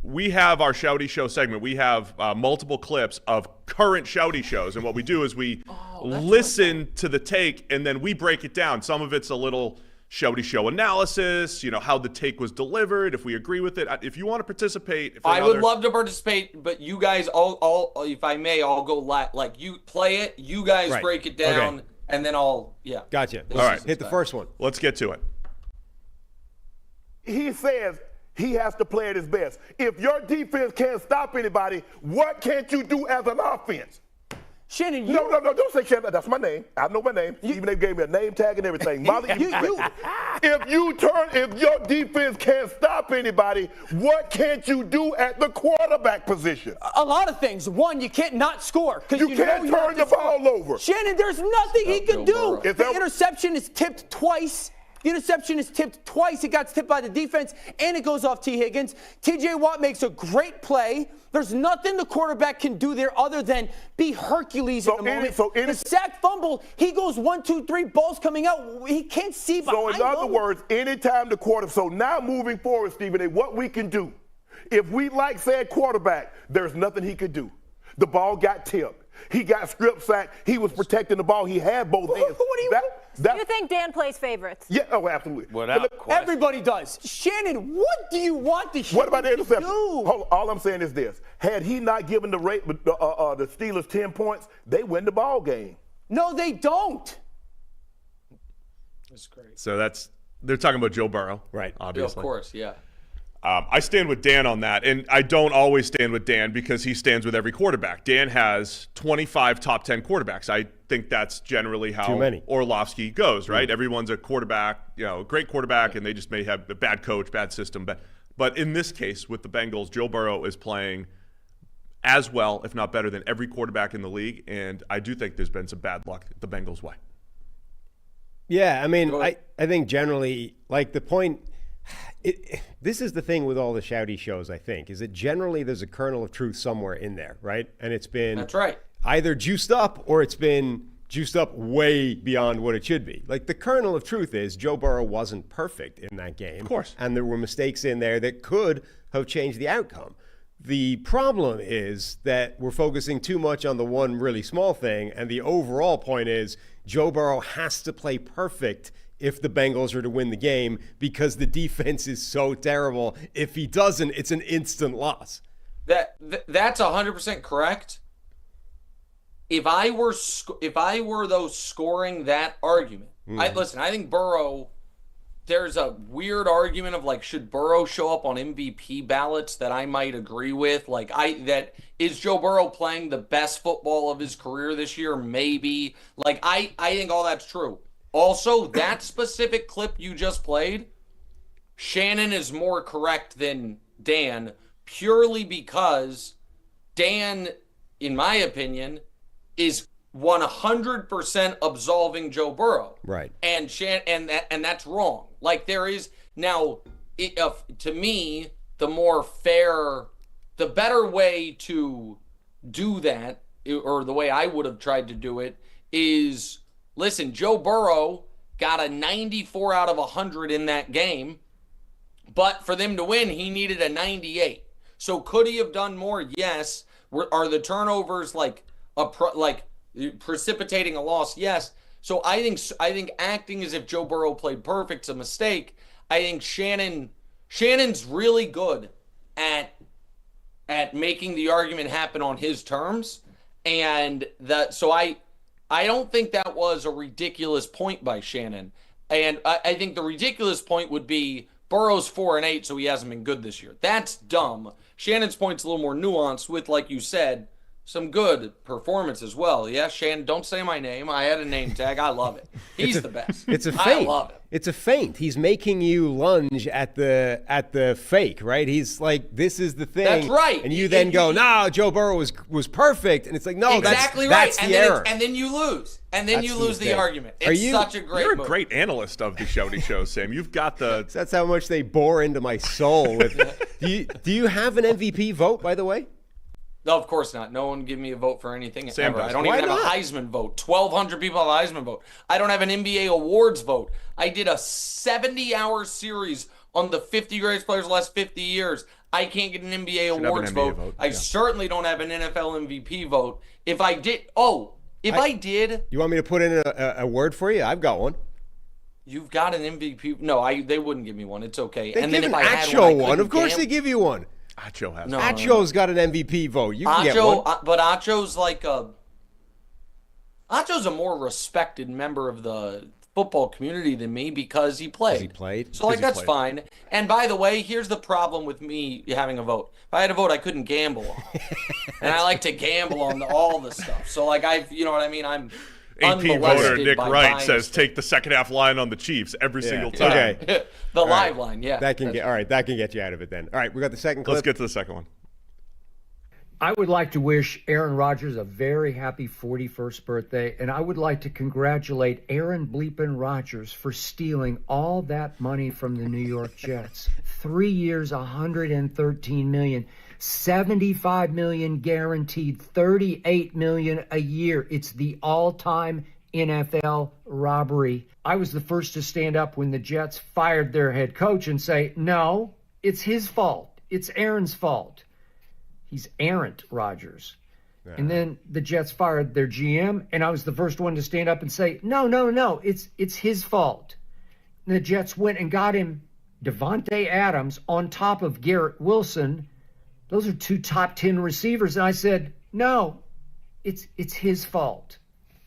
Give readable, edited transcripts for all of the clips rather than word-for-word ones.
we have our Shouty Show segment. We have multiple clips of current Shouty shows, and what we do is we listen to the take, and then we break it down. Some of it's a little Shouty Show analysis, how the take was delivered, if we agree with it. If you want to participate. I would love to participate, but you guys, all if I may, I'll go like you play it, you guys break it down, and then Gotcha. All right. Hit the first one. Let's get to it. He says he has to play at his best. If your defense can't stop anybody, what can't you do as an offense? Shannon, No, don't say Shannon. That's my name. I know my name. Even they gave me a name tag and everything. If your defense can't stop anybody, what can't you do at the quarterback position? a lot of things. One, you can't not score. You can't turn the ball over. Shannon, there's nothing he can do. Burrow. The interception is tipped twice. It got tipped by the defense, and it goes off T. Higgins. TJ Watt makes a great play. There's nothing the quarterback can do there other than be Hercules at the moment. The sack fumble, he goes 1, 2, 3, balls coming out. He can't see behind him. So in other words, anytime the quarterback, so now moving forward, Stephen A., what we can do, if we like said quarterback, there's nothing he could do. The ball got tipped. He got strip sacked. He was protecting the ball. He had both hands. Do you think Dan plays favorites? Yeah, absolutely. Everybody does. Shannon, what do you want to hear? What about the interception? Hold on, all I'm saying is this. Had he not given the Steelers 10 points, they win the ball game. No, they don't. That's great. So they're talking about Joe Burrow. Right. Obviously. Yeah, of course, yeah. I stand with Dan on that, and I don't always stand with Dan because he stands with every quarterback. Dan has 25 top 10 quarterbacks. I think that's generally how Orlovsky goes, right? Everyone's a quarterback, great quarterback, and they just may have a bad coach, bad system. But in this case, with the Bengals, Joe Burrow is playing as well, if not better, than every quarterback in the league, and I do think there's been some bad luck the Bengals' way. Yeah, I mean, I think generally, like the point – this is the thing with all the Shouty shows, I think, is that generally there's a kernel of truth somewhere in there, right? And it's been either juiced up or it's been juiced up way beyond what it should be. Like the kernel of truth is Joe Burrow wasn't perfect in that game. Of course. And there were mistakes in there that could have changed the outcome. The problem is that we're focusing too much on the one really small thing, and the overall point is Joe Burrow has to play perfect if the Bengals are to win the game because the defense is so terrible. If he doesn't, it's an instant loss. That's 100% correct. If I were those scoring that argument, I think Burrow. There's a weird argument of like, should Burrow show up on MVP ballots that I might agree with? Is Joe Burrow playing the best football of his career this year? Maybe. I think all that's true. Also, that specific clip you just played, Shannon is more correct than Dan purely because Dan, in my opinion, is 100% absolving Joe Burrow. Right. And that's wrong. There is now, to me, the better way to do that, or the way I would have tried to do it, is, listen, Joe Burrow got a 94 out of 100 in that game, but for them to win, he needed a 98. So could he have done more? Yes. Are the turnovers precipitating a loss? Yes. So I think acting as if Joe Burrow played perfect's a mistake. I think Shannon's really good at making the argument happen on his terms, and so I don't think that was a ridiculous point by Shannon. And I think the ridiculous point would be Burrow's 4-8, so he hasn't been good this year. That's dumb. Shannon's point's a little more nuanced with, like you said, some good performance as well. Yeah, Shannon, don't say my name. I had a name tag. I love it. He's the best. It's a feint. I love it. It's a feint. He's making you lunge at the fake, right? He's like, this is the thing. That's right. And you then go, no, Joe Burrow was perfect. And it's like, no, exactly that's right. the error. And then you lose. And then you lose the argument. It's such a great You're a move. great analyst of the Shouty Show, Sam. You've got the... That's how much they bore into my soul. Do you have an MVP vote, by the way? No, of course not. No one give me a vote for anything Sam ever. does. I don't Why even have not? a Heisman vote. 1,200 people have a Heisman vote. I don't have an NBA awards vote. I did a 70-hour series on the 50 greatest players of the last 50 years. I can't get an NBA awards vote. I certainly don't have an NFL MVP vote. If I did, I did. You want me to put in a word for you? I've got one. You've got an MVP. No, they wouldn't give me one. It's okay. They give an Acho one. Of course they give you one. Acho has. No, Acho's got an MVP vote. You can get one. But Acho's Acho's a more respected member of the football community than me because he played. He played. So that's fine. And by the way, here's the problem with me having a vote. If I had a vote, I couldn't gamble on. And I like to gamble on all the stuff. So you know what I mean? I'm AP voter Nick Wright says take the second half line on the Chiefs every single time. Okay. The live line, yeah. That can get you out of it then. All right, we got the second clip. Let's get to the second one. I would like to wish Aaron Rodgers a very happy 41st birthday, and I would like to congratulate Aaron Bleepin Rodgers for stealing all that money from the New York Jets. 3 years, $113 million, $75 million guaranteed, $38 million a year. It's the all-time NFL robbery. I was the first to stand up when the Jets fired their head coach and say, no, it's his fault. It's Aaron's fault. He's errant, Rodgers. And then the Jets fired their GM, and I was the first one to stand up and say, no, it's his fault. And the Jets went and got him Devontae Adams on top of Garrett Wilson. Those are 2 top 10 receivers. And I said, no, it's his fault.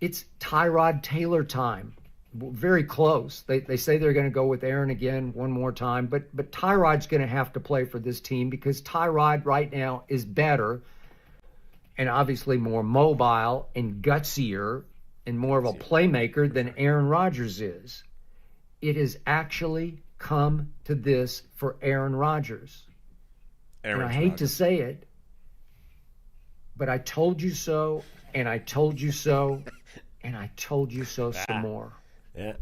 It's Tyrod Taylor time. Very close. They say they're going to go with Aaron again one more time, but Tyrod's going to have to play for this team because Tyrod right now is better and obviously more mobile and gutsier and more of a playmaker than Aaron Rodgers is. It has actually come to this for Aaron Rodgers. And I hate to say it, but I told you so, and I told you so, and I told you so some more. Yeah.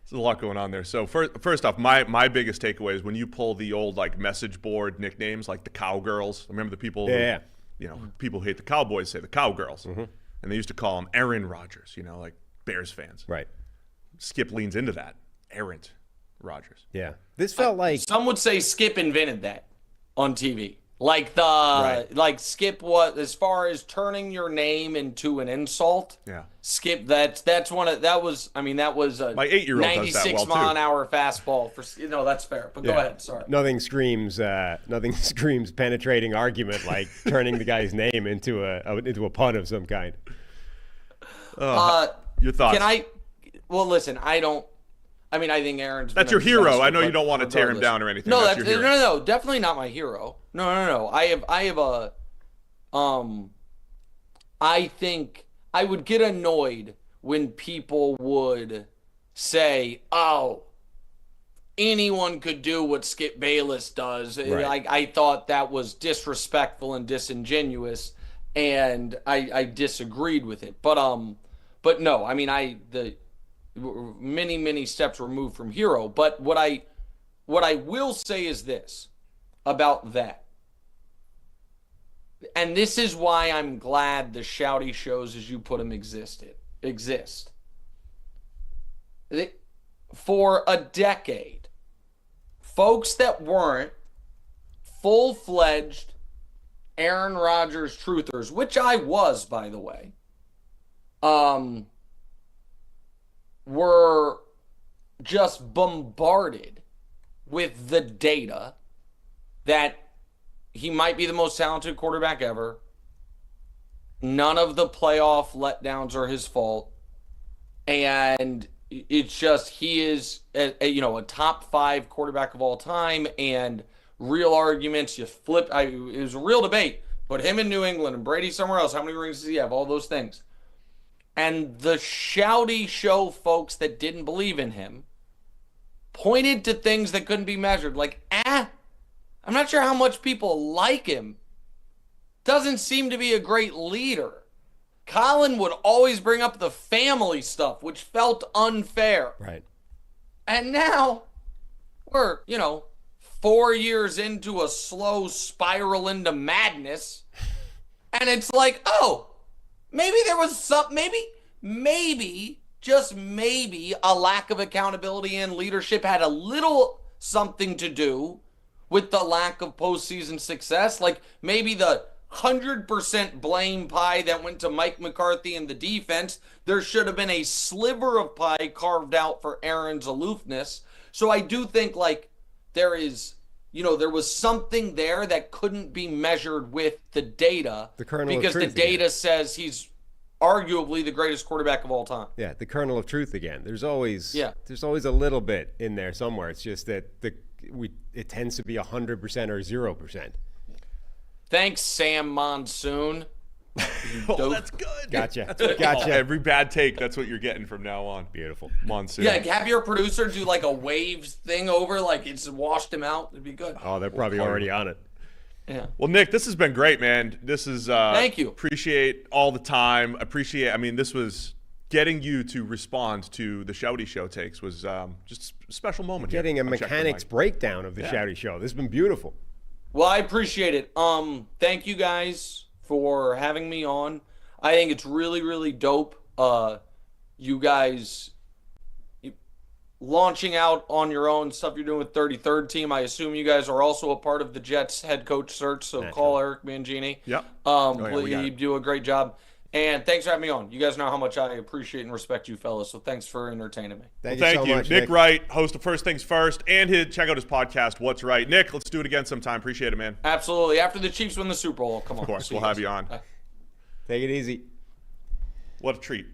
There's a lot going on there. So first off, my biggest takeaway is when you pull the old message board nicknames like the Cowgirls. Remember the people people who hate the Cowboys say the Cowgirls. Mm-hmm. And they used to call them Aaron Rodgers, like Bears fans. Right. Skip leans into that. Errant Rodgers. Yeah. This felt like some would say Skip invented that on TV. Like Skip was, as far as turning your name into an insult. Yeah. Skip, that was a my 8-year-old 96 mile an hour fastball for that's fair. But go ahead, sorry. Nothing screams penetrating argument like turning the guy's name into a pun of some kind. Your thoughts? Listen, I think Aaron's. That's your hero. I know you don't want to tear him down or anything. No, that's your hero. No, definitely not my hero. No. I think I would get annoyed when people would say, "Oh, anyone could do what Skip Bayless does." Right. I thought that was disrespectful and disingenuous, and I disagreed with it. But no, many steps removed from hero. But what I will say is this about that. And this is why I'm glad the Shouty shows, as you put them, exist. For a decade, folks that weren't full-fledged Aaron Rodgers truthers, which I was, by the way, were just bombarded with the data that he might be the most talented quarterback ever. None of the playoff letdowns are his fault. And it's just he is a top 5 quarterback of all time, and real arguments. You flip. It was a real debate. Put him in New England and Brady somewhere else. How many rings does he have? All those things. And the Shouty Show folks that didn't believe in him pointed to things that couldn't be measured. Like, I'm not sure how much people like him. Doesn't seem to be a great leader. Colin would always bring up the family stuff, which felt unfair. Right. And now we're, 4 years into a slow spiral into madness. And it's like, maybe there was maybe, just maybe, a lack of accountability and leadership had a little something to do with the lack of postseason success. Like maybe the 100% blame pie that went to Mike McCarthy and the defense, there should have been a sliver of pie carved out for Aaron's aloofness. So I do think like there was something there that couldn't be measured with the data because the data says he's arguably the greatest quarterback of all time. Yeah, the kernel of truth again. There's always a little bit in there somewhere. It's just that it tends to be 100% or 0%. Thanks, Sam Monson. Oh, that's good. Gotcha. Every bad take, that's what you're getting from now on. Beautiful. Monson. Yeah, have your producer do like a waves thing over, like it's washed him out. It'd be good. Oh, they're probably already on it. Yeah. Well, Nick, this has been great, man. This is thank you. Appreciate all the time. This was getting you to respond to the Shouty Show takes was just a special moment. Getting a mechanics breakdown of the Shouty Show. This has been beautiful. Well, I appreciate it. Thank you guys for having me on. I think it's really, really dope. You guys launching out on your own stuff you're doing with 33rd Team. I assume you guys are also a part of the Jets head coach search, so call Eric Mangini. Yep. You do a great job. And thanks for having me on. You guys know how much I appreciate and respect you fellas, so thanks for entertaining me. Thank you so much, Nick Wright, host of First Things First, and check out his podcast, What's Right. Nick, let's do it again sometime. Appreciate it, man. Absolutely. After the Chiefs win the Super Bowl, come on. Of course, we'll have you on. Take it easy. What a treat.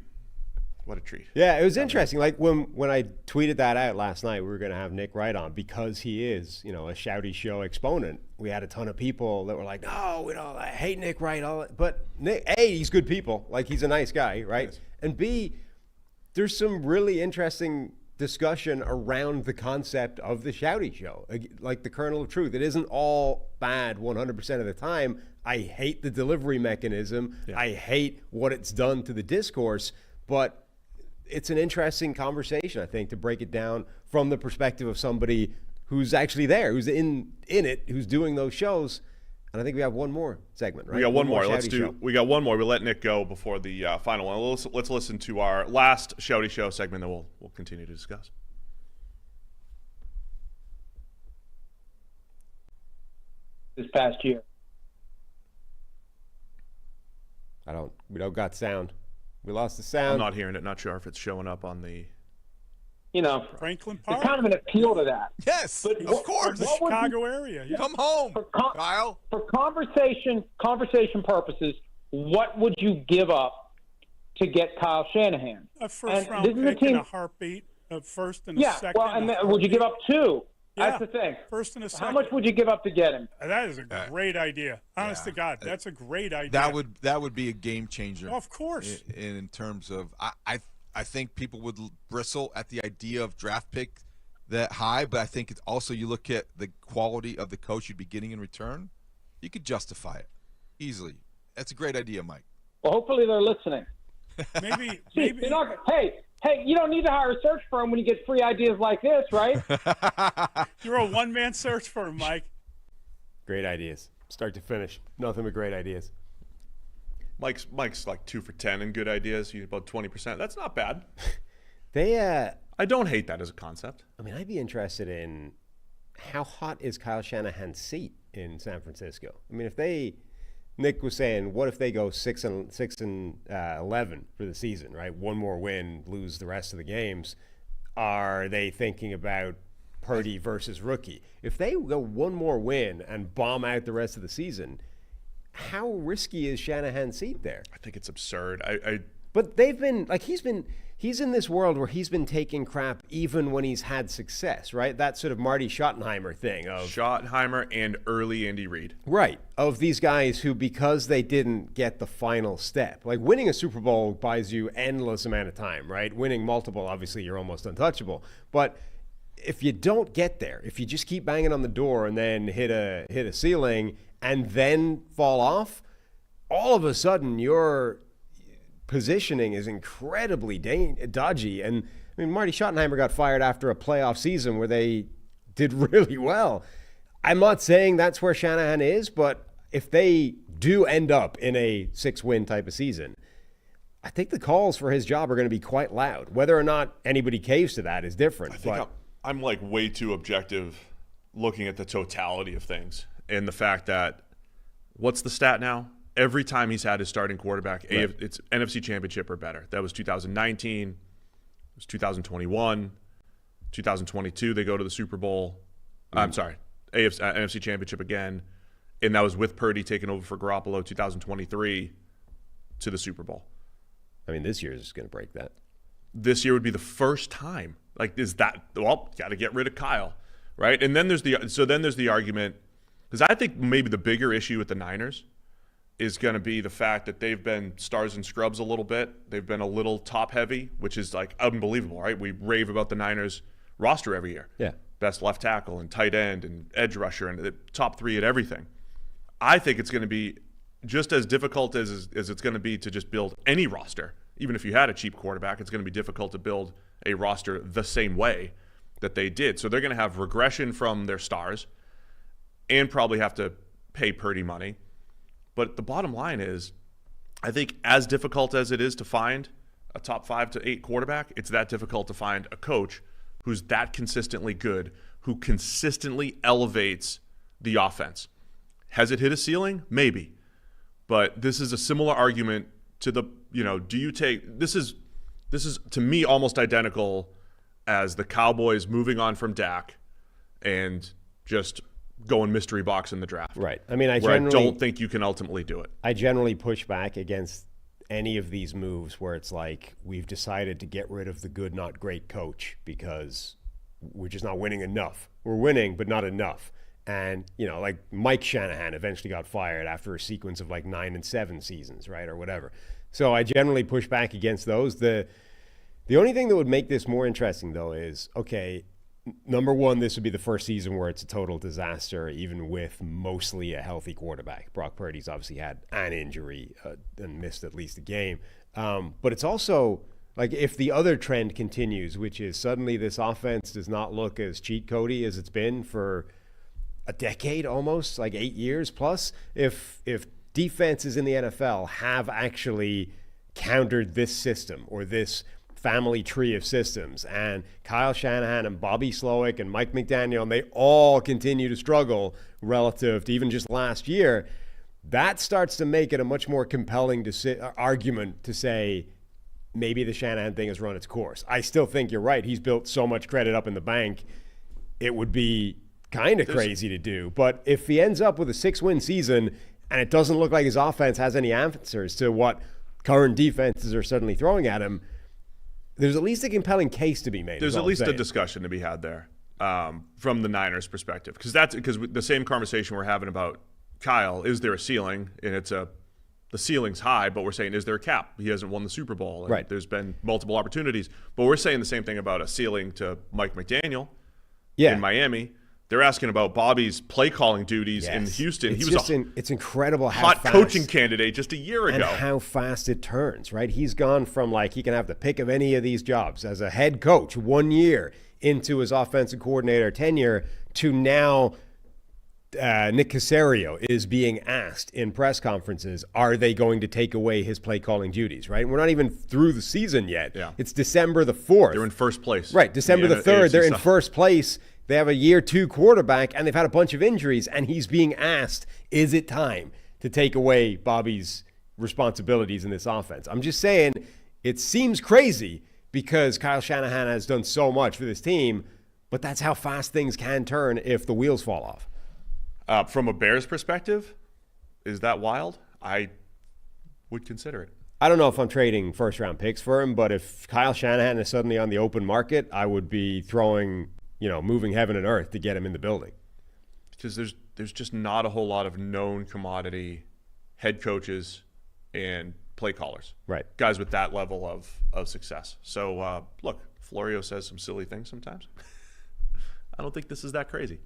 What a treat. Yeah, it was interesting. Like when I tweeted that out last night, we were going to have Nick Wright on because he is, a Shouty Show exponent. We had a ton of people that were like, no, I hate Nick Wright. But Nick, A, he's good people. Like, he's a nice guy, right? Yes. And B, there's some really interesting discussion around the concept of the Shouty Show, like the kernel of truth. It isn't all bad 100% of the time. I hate the delivery mechanism. Yeah. I hate what it's done to the discourse, but it's an interesting conversation, I think, to break it down from the perspective of somebody who's actually there, who's in it, who's doing those shows. And I think we have one more segment, right? We got one more. We got one more. We'll let Nick go before the final one. Let's listen to our last Shouty Show segment, then we'll continue to discuss. This past year. We don't got sound. We lost the sound. I'm not hearing it. Not sure if it's showing up on the. Franklin Park. There's kind of an appeal to that. Yes, but of course. The Chicago area. Yeah. Come home, Kyle. For conversation purposes, what would you give up to get Kyle Shanahan? A first-round pick and a heartbeat, a first and a second. Yeah, well, and would you give up two? Yeah, that's the thing. First and a second. How much would you give up to get him? That is a great idea. Honest to God, that's a great idea. That would be a game changer. Of course. In terms of, I think people would bristle at the idea of draft pick that high, but I think it's also, you look at the quality of the coach you'd be getting in return, you could justify it easily. That's a great idea, Mike. Well, hopefully they're listening. Maybe. You're not, hey, you don't need to hire a search firm when you get free ideas like this, right? You're a one-man search firm, Mike. Great ideas. Start to finish. Nothing but great ideas. Mike's like 2 for 10 in good ideas. He's about 20%. That's not bad. I don't hate that as a concept. I mean, I'd be interested in how hot is Kyle Shanahan's seat in San Francisco. I mean, Nick was saying, what if they go 6-11 for the season, right? One more win, lose the rest of the games. Are they thinking about Purdy versus rookie? If they go one more win and bomb out the rest of the season, how risky is Shanahan's seat there? I think it's absurd. But they've been like he's in this world where he's been taking crap even when he's had success, right? That sort of Marty Schottenheimer thing of Schottenheimer and early Andy Reid. Right. Of these guys who, because they didn't get the final step, like winning a Super Bowl buys you endless amount of time, right? Winning multiple, obviously you're almost untouchable. But if you don't get there, if you just keep banging on the door and then hit a ceiling and then fall off, all of a sudden your positioning is incredibly dodgy. And I mean, Marty Schottenheimer got fired after a playoff season where they did really well. I'm not saying that's where Shanahan is, but if they do end up in a 6-win type of season, I think the calls for his job are going to be quite loud. Whether or not anybody caves to that is different. I'm like way too objective looking at the totality of things and the fact that what's the stat now? Every time he's had his starting quarterback, right. It's NFC Championship or better. That was 2019. It was 2021. 2022, they go to the Super Bowl. I'm sorry, NFC Championship again. And that was with Purdy taking over for Garoppolo, 2023 to the Super Bowl. I mean, this year is going to break that. This year would be the first time. Like, is that, well, got to get rid of Kyle, right? And then there's the argument, because I think maybe the bigger issue with the Niners is going to be the fact that they've been stars and scrubs a little bit. They've been a little top heavy, which is like unbelievable, right? We rave about the Niners roster every year. Yeah. Best left tackle and tight end and edge rusher and the top 3 at everything. I think it's going to be just as difficult as it's going to be to just build any roster. Even if you had a cheap quarterback, it's going to be difficult to build a roster the same way that they did. So they're going to have regression from their stars and probably have to pay Purdy money. But the bottom line is, I think as difficult as it is to find a top 5 to 8 quarterback, it's that difficult to find a coach who's that consistently good, who consistently elevates the offense. Has it hit a ceiling? Maybe. But this is a similar argument to the, do you take, this is to me almost identical as the Cowboys moving on from Dak and just going mystery box in the draft. Right. I mean, I don't think you can ultimately do it. I generally push back against any of these moves where it's like we've decided to get rid of the good, not great coach because we're just not winning enough. We're winning, but not enough. And, like Mike Shanahan eventually got fired after a sequence of like 9 and 7 seasons, right, or whatever. So I generally push back against those. The only thing that would make this more interesting, though, is, okay, number one, this would be the first season where it's a total disaster, even with mostly a healthy quarterback. Brock Purdy's obviously had an injury and missed at least a game. But it's also, like, if the other trend continues, which is suddenly this offense does not look as cheat codey as it's been for a decade almost, like 8 years plus, if defenses in the NFL have actually countered this system or this family tree of systems, and Kyle Shanahan and Bobby Slowick and Mike McDaniel, and they all continue to struggle relative to even just last year, that starts to make it a much more compelling argument to say maybe the Shanahan thing has run its course. I still think you're right. He's built so much credit up in the bank, it would be kind of crazy to do. But if he ends up with a 6-win season and it doesn't look like his offense has any answers to what current defenses are suddenly throwing at him, there's at least a compelling case to be made. There's at least a discussion to be had there from the Niners' perspective, because the same conversation we're having about Kyle, is there a ceiling? And the ceiling's high, but we're saying, is there a cap? He hasn't won the Super Bowl. And right. There's been multiple opportunities, but we're saying the same thing about a ceiling to Mike McDaniel in Miami. They're asking about Bobby's play calling duties in Houston. It's incredible how hot fast, coaching candidate just a year ago. And how fast it turns, right? He's gone from like he can have the pick of any of these jobs as a head coach 1 year into his offensive coordinator tenure to now Nick Caserio is being asked in press conferences, are they going to take away his play calling duties, right? We're not even through the season yet. Yeah. It's December the 4th. They're in first place. Right, December the 3rd, they're in first place. They have a year 2 quarterback, and they've had a bunch of injuries, and he's being asked, is it time to take away Bobby's responsibilities in this offense? I'm just saying it seems crazy because Kyle Shanahan has done so much for this team, but that's how fast things can turn if the wheels fall off. From a Bears perspective, is that wild? I would consider it. I don't know if I'm trading first-round picks for him, but if Kyle Shanahan is suddenly on the open market, I would be throwing – moving heaven and earth to get him in the building. Because there's just not a whole lot of known commodity head coaches and play callers. Right. Guys with that level of success. So, look, Florio says some silly things sometimes. I don't think this is that crazy.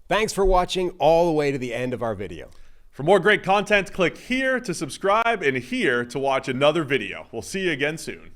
Thanks for watching all the way to the end of our video. For more great content, click here to subscribe and here to watch another video. We'll see you again soon.